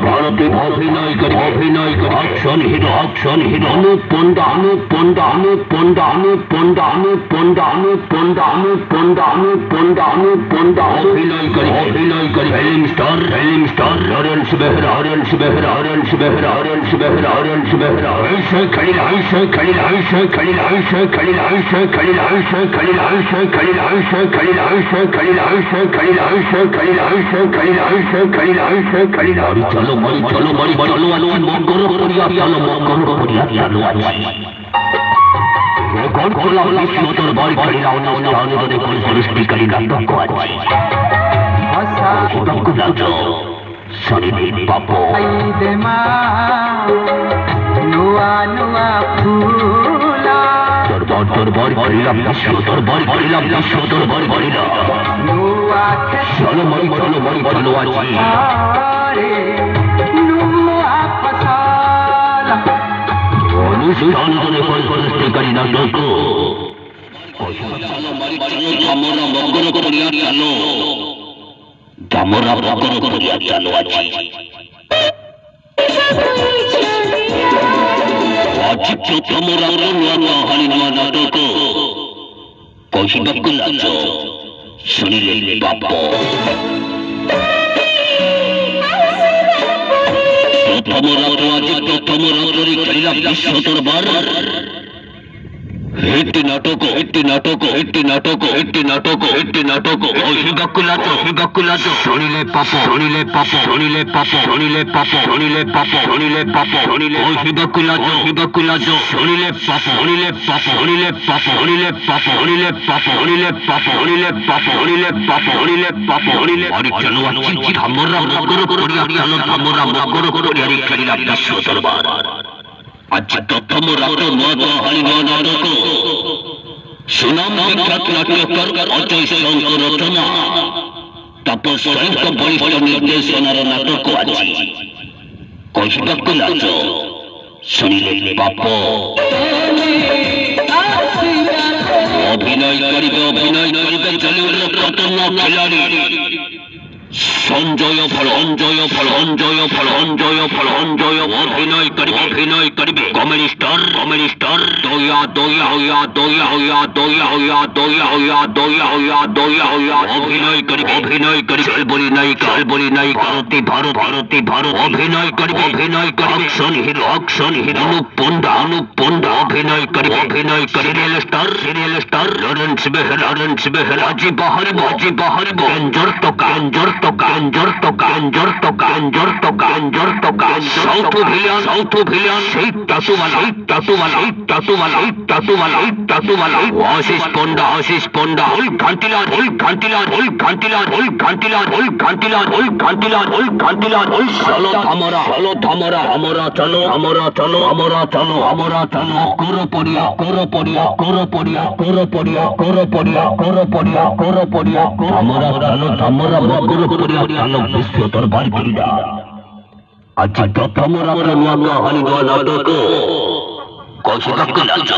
ভারতে অভিনয় করে অ্যাকশন হিরো অনুপ পন্ডা অভিনয় করে ফিল্ম স্টার লরেন্স বেহরা ऐसे खलील चलो मगरो करिया चलो রেকর্ড করলাম বিশ্ব দরবার করিলা অনুদানে কোন সৃষ্টিকারী নাটক আছে ওটা কোন নাটক শরীরে পাপ আইদে মা নুয়া ফুলা দরবার করিলাম বিশ্ব দরবার করিলাম নুয়া চলো মরি আছে অনুষ্ঠানে কোন সৃষ্টিকারী নাটক আমরা মগর করিয়া চালো আছি আজ প্রথম কাহানি নয়া নাটক কৌশিক নাচ শুনিলে পাপ প্রথম রাত্রি খেলিলাম বিশ্ব দরবার একটি নাটক অহিবাকুলাচ শুনিলে পাপ অহিবাকুলাচ শুনিলে পাপ আমরা মগর করিয়া খেলিলাম বিশ্ব দরবার আজ প্রথম রাত্র নয় নাটক সুনাম বিখ্যাত নাট্যকার অজয় শঙ্কর রচনা তাপস স্বয়ংক বলিষ্ঠ নির্দেশনার নাটক আছে কৌশিক নাচ শুনিলে পাপ অভিনয় করিবে চলিউড প্রথম খেলাড়ি সঞ্জয় ফল অভিনয় করিবে কমেডি স্টার দয়া অভিনয় করিবে বলি নায়িকা ভারতী অভিনয় করিবে অ্যাকশন হিরো অনুপ পন্ডা অভিনয় করিবে সিরিয়াল স্টার লরেন্স বেহরা আজি বাহারিব গঞ্জর সাউথ ভিলিয়ান সেই টাটুওয়ালা আশিস পন্ডা হল ঘান্টিলার চলো আমরা চলো করো পড়িয়া আমরা মগর করিয়া চলো বিশ্ব দরবার করিলা আজ প্রথম রাত্র নয়া কাহানি নয়া নাটক কৌশিক নাচ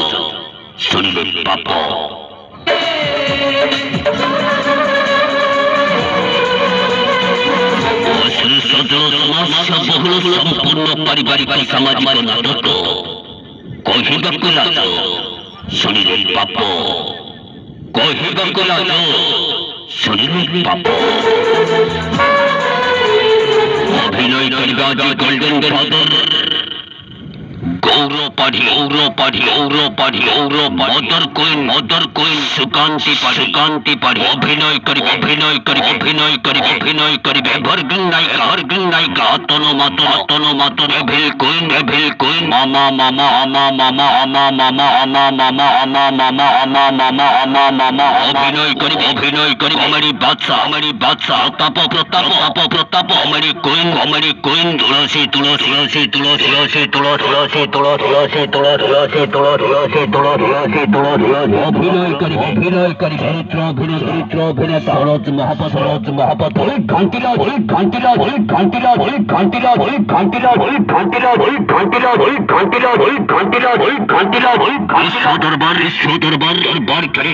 শুনিলে পাপ বহুল সম্পূর্ণ পারিবারিক সামাজিক নাটক কৌশিক নাচ শুনিলে পাপ কৌশিক নাচ শুনিলে পাপ অভিনয় করিবে আজি গোল্ডেন ফাদার গৌরপাড়ি মদর কুইন সুকান্তি পাড়ি অভিনয় করিবে এভারগ্রিন নায়িকা তনো মাতন এভিল কুইন মামা অভিনয় করিবে আমারি বাদশা প্রতাপ আমারি কুইন তুলসী অভিনয় করি চরিত্র অভিনেতা সরোজ মহাপাত্র ঘান্টিরা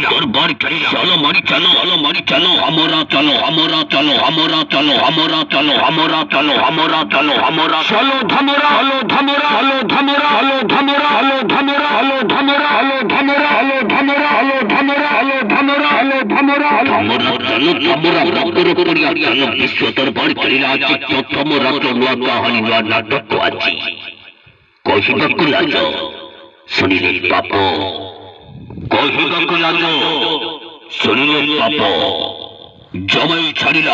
দরবার চলো মারি চলো আমরা চলো বিশ্ব দরবার করিলা আজ প্রথম রাত্র নূয়া কাহানি নূয়া নাটক আজি কহিବାକୁ ଲାଜ ଶୁଣିଲେ ପାପ জমাই ছাড়িলা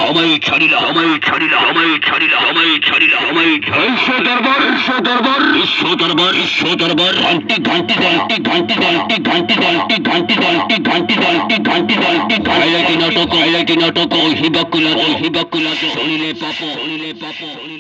বিশ্ব দরবার ঘান্টি নাটক কহিବାକୁ লাজ ଶୁଣିଲେ ପାପ